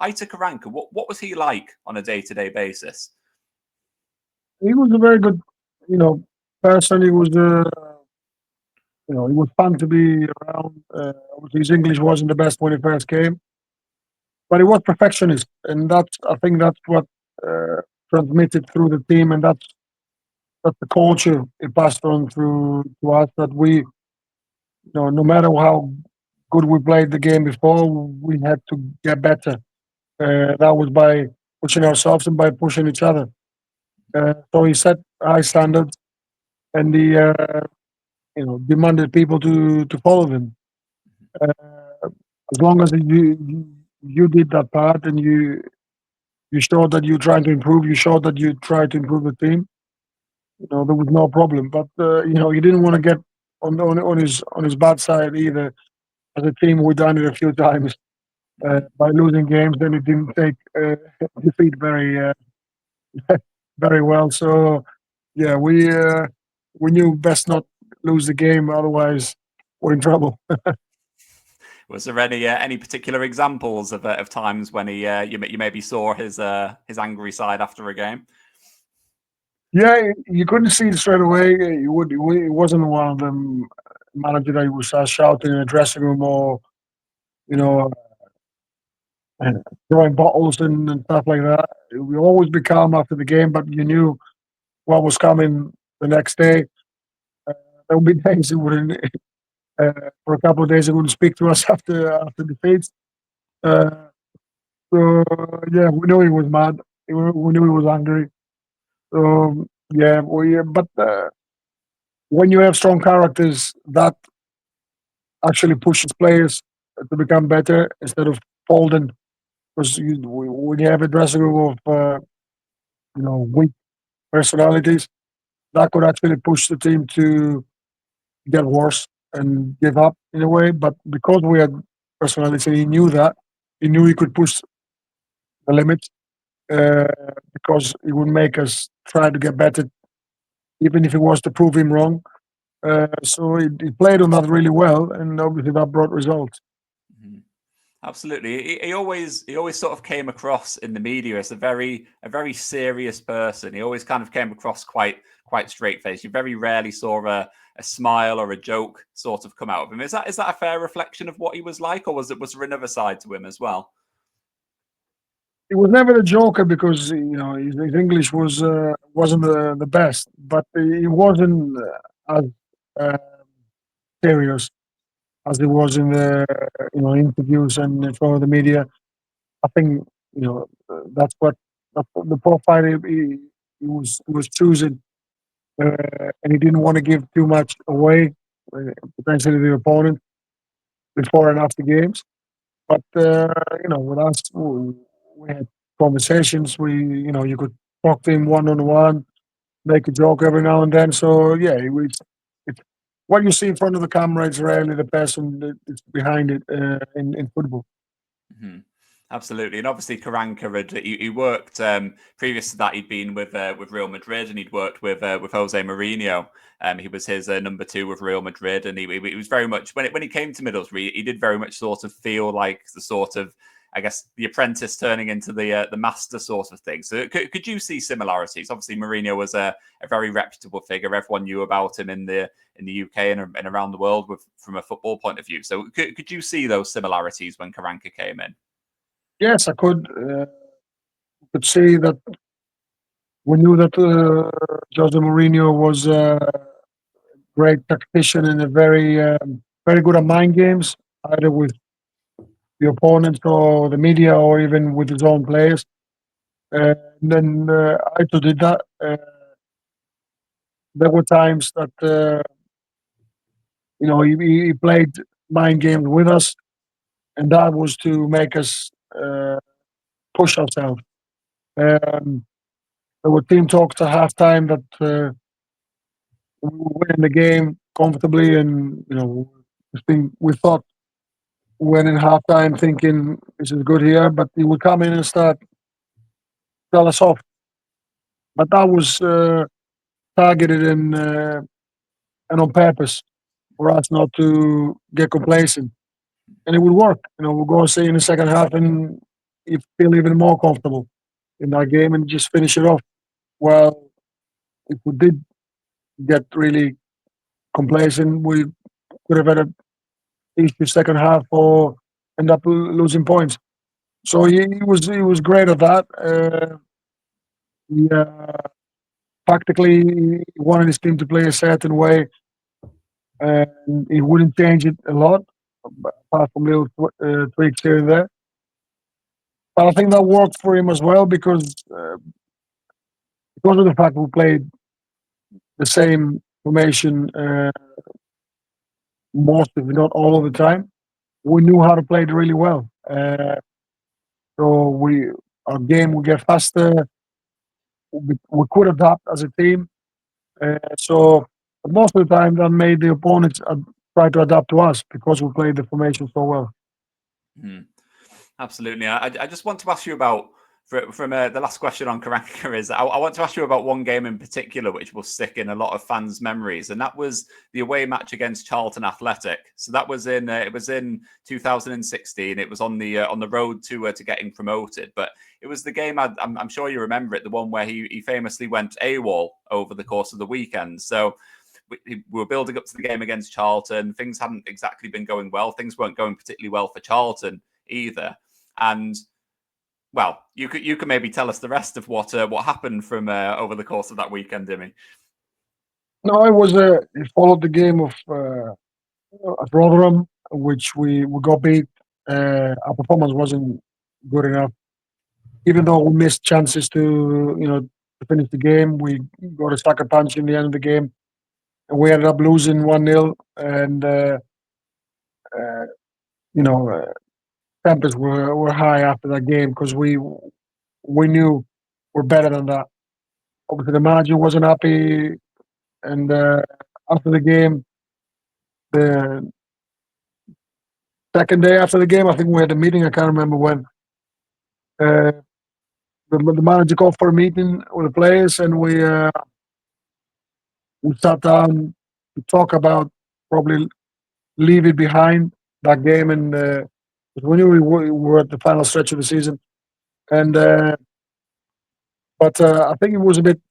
Aitor Karanka, what was he like on a day-to-day basis? He was a very good, you know, person. He was, he was fun to be around. Obviously, his English wasn't the best when he first came, but he was perfectionist, and I think that's what uh, transmitted through the team, and that's the culture it passed on through to us. That we, no matter how good we played the game before, we had to get better. That was by pushing ourselves and by pushing each other. So he set high standards, and he, demanded people to follow them. As long as you did that part and you showed that you're trying to improve, you showed that you tried to improve the team. There was no problem. But you didn't want to get on his bad side either. As a team, we done it a few times by losing games. Then it didn't take defeat very well. So yeah, we knew best not lose the game, otherwise we're in trouble. Was there any particular examples of times when he you maybe saw his angry side after a game? Yeah, you couldn't see it straight away. It wasn't one of them manager that was shouting in the dressing room or you know uh, throwing bottles and stuff like that. We always be calm after the game, but you knew what was coming the next day. Uh, there would be days he wouldn't, for a couple of days, he wouldn't speak to us after defeats. Uh, so yeah, we knew he was mad. We knew he was angry. So yeah, but when you have strong characters, that actually pushes players to become better instead of folding. Because when you have a dressing room of weak personalities, that could actually push the team to get worse and give up in a way. But because we had personality, he knew that. He knew he could push the limits uh, because it would make us try to get better, even if it was to prove him wrong. So he played on that really well, and obviously that brought results. Mhm. Absolutely. He always sort of came across in the media as a very serious person. He always kind of came across quite straight faced. You very rarely saw a smile or a joke sort of come out of him. Is that a fair reflection of what he was like, or was there another side to him as well? He was never a joker because his English wasn't the best, but he wasn't as uh, serious as he was in the interviews and in front of the media. I think that's what the profile he was choosing, and he didn't want to give too much away, uh, potentially the opponent before and after games. But with us, we had conversations. You could talk to him one on one, make a joke every now and then. So yeah, it's what you see in front of the camera is rarely the person that's behind it in football. Mhm. Absolutely, and obviously Karanka he worked previous to that. He'd been with Real Madrid, and he'd worked with Jose Mourinho. He was his number two with Real Madrid, and he was very much when he came to Middlesbrough, he did very much sort of feel like the sort of, I guess, the apprentice turning into the master sort of thing. So could you see similarities? Obviously, Mourinho was a very reputable figure. Everyone knew about him in the UK and around the world from a football point of view. So could you see those similarities when Karanka came in? Yes, I could say that we knew that Jose Mourinho was a great tactician and a very good at mind games, either with the opponents or the media or even with his own players. And then Aito did that. There were times that he played mind games with us, and that was to make us push ourselves. Um, there were team talks at halftime that we were winning the game comfortably, and we thought we went in halftime thinking this is good here, but he would come in and start tell us off. But that was targeted and on purpose for us not to get complacent, and it would work. We'll go and see in the second half, and you feel even more comfortable in that game and just finish it off. Well, if we did get really complacent, we could have had a issue second half or end up losing points. So he was great at that. He, tactically, he wanted his team to play a certain way, and he wouldn't change it a lot, apart from little tweaks here and there. But I think that worked for him as well because of the fact we played the same formation most, if not all of the time. We knew how to play it really well. So our game would get faster. We could adapt as a team. So but most of the time, that made the opponents try to adapt to us because we played the formation so well. Mm. Absolutely. I just want to ask you about from the last question on Karanka is I want to ask you about one game in particular which will stick in a lot of fans' memories, and that was the away match against Charlton Athletic. So that was in 2016. It was on the road to getting promoted, but it was the game I'm sure you remember it, the one where he famously went AWOL over the course of the weekend. So we were building up to the game against Charlton. Things hadn't exactly been going well. Things weren't going particularly well for Charlton either. And well, you could maybe tell us the rest of what happened from over the course of that weekend, Dimi. No, it followed the game of at Rotherham, which we got beat. Our performance wasn't good enough, even though we missed chances to finish the game. We got a sucker punch in the end of the game, and we ended up losing 1-0. And uh, you know, tempers were high after that game because we knew we're better than that. Obviously, the manager wasn't happy, and after the game, the second day after the game, I think we had a meeting. I can't remember when. Uh, the manager called for a meeting with the players, and we sat down to talk about probably leave it behind that game, and 'cause we knew we were at the final stretch of the season, and but I think it was a bit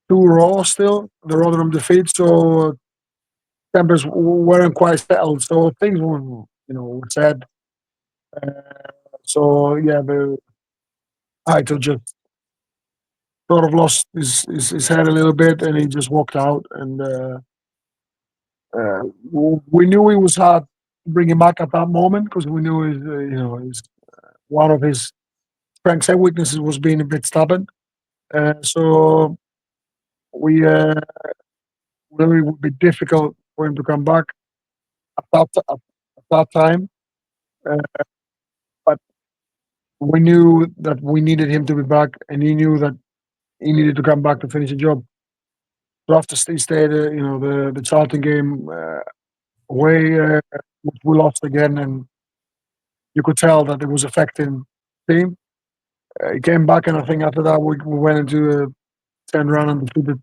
too raw still, the Rotherham defeat, so tempers weren't quite settled, so things were said. Uh, so yeah, the Aitor just sort of lost his head a little bit, and he just walked out. And we knew he was hard to bring him back at that moment because we knew his one of his strengths and weaknesses was being a bit stubborn. So we knew it would be difficult for him to come back at that time. Uh, but we knew that we needed him to be back, and he knew that he needed to come back to finish the job. So after he stayed, the Charlton game away, which we lost again, and you could tell that it was affecting the team. He came back, and I think after that we went into a 10 run and defeated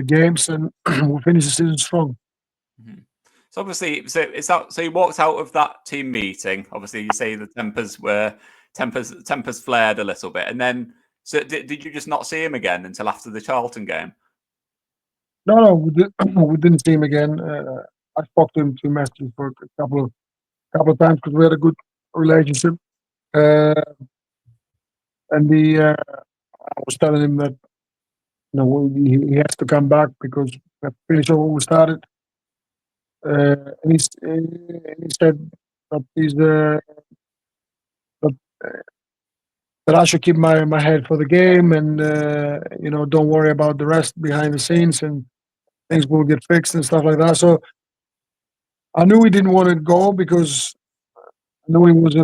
games, and we finished the season strong. Mm-hmm. So obviously, so he walked out of that team meeting. Obviously, you say the tempers flared a little bit, and then so did you just not see him again until after the Charlton game? No, we didn't see him again. I spoke to him through messages for a couple of times because we had a good relationship. Uh, and I was telling him that he has to come back because we have to finish what we started. And he said that that, that I should keep my head for the game, and don't worry about the rest behind the scenes, and things will get fixed and stuff like that. So I knew he didn't want to go because I knew it was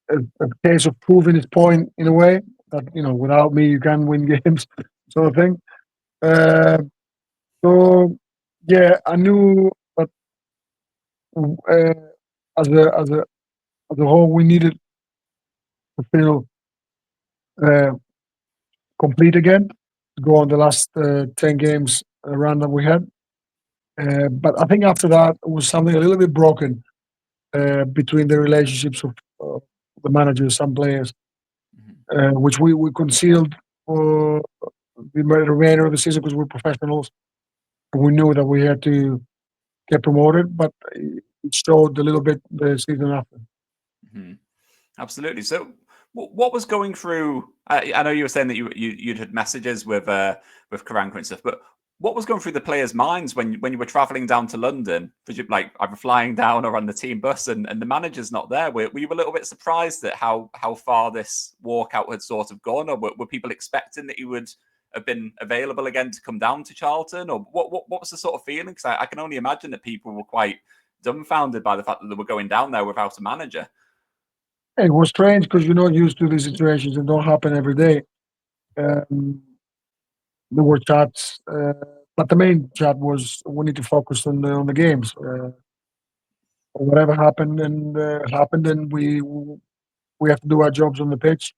a case of proving his point in a way that without me you can win games, sort of thing. Uh, so yeah, I knew that as a whole we needed to feel uh, complete again to go on the last 10 games run that we had. But I think after that it was something a little bit broken. between the relationships of the managers, some players, Mhm. which we concealed for the remainder of the season because we're professionals. And we knew that we had to get promoted, but it showed a little bit the season after. Mhm. Absolutely. So, what was going through? I know you were saying that you'd had messages with Karanka and stuff, but what was going through the players' minds when you were traveling down to London, like either flying down or on the team bus, and the manager's not there? Were you a little bit surprised at how far this walkout had sort of gone, or were people expecting that he would have been available again to come down to Charlton, or what was the sort of feeling? Because I can only imagine that people were quite dumbfounded by the fact that they were going down there without a manager. It was strange because you're not used to these situations and don't happen every day. Um, there were chats, but the main chat was we need to focus on the games. Whatever happened, and we have to do our jobs on the pitch.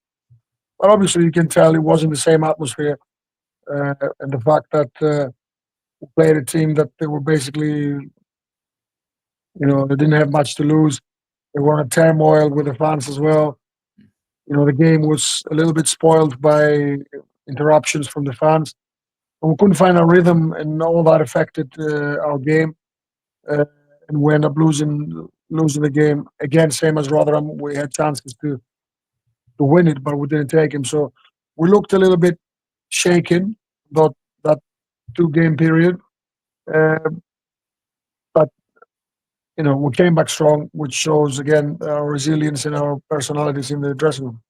But obviously, you can tell it wasn't the same atmosphere, and the fact that we played a team that they were basically, they didn't have much to lose. They were in a turmoil with the fans as well. The game was a little bit spoiled by interruptions from the fans, and we couldn't find our rhythm, and all that affected our game. Uh, and we end up losing the game again, same as Rotherham. We had chances to win it, but we didn't take him. So we looked a little bit shaken about that 2 game period. Uh, but we came back strong, which shows again our resilience and our personalities in the dressing room.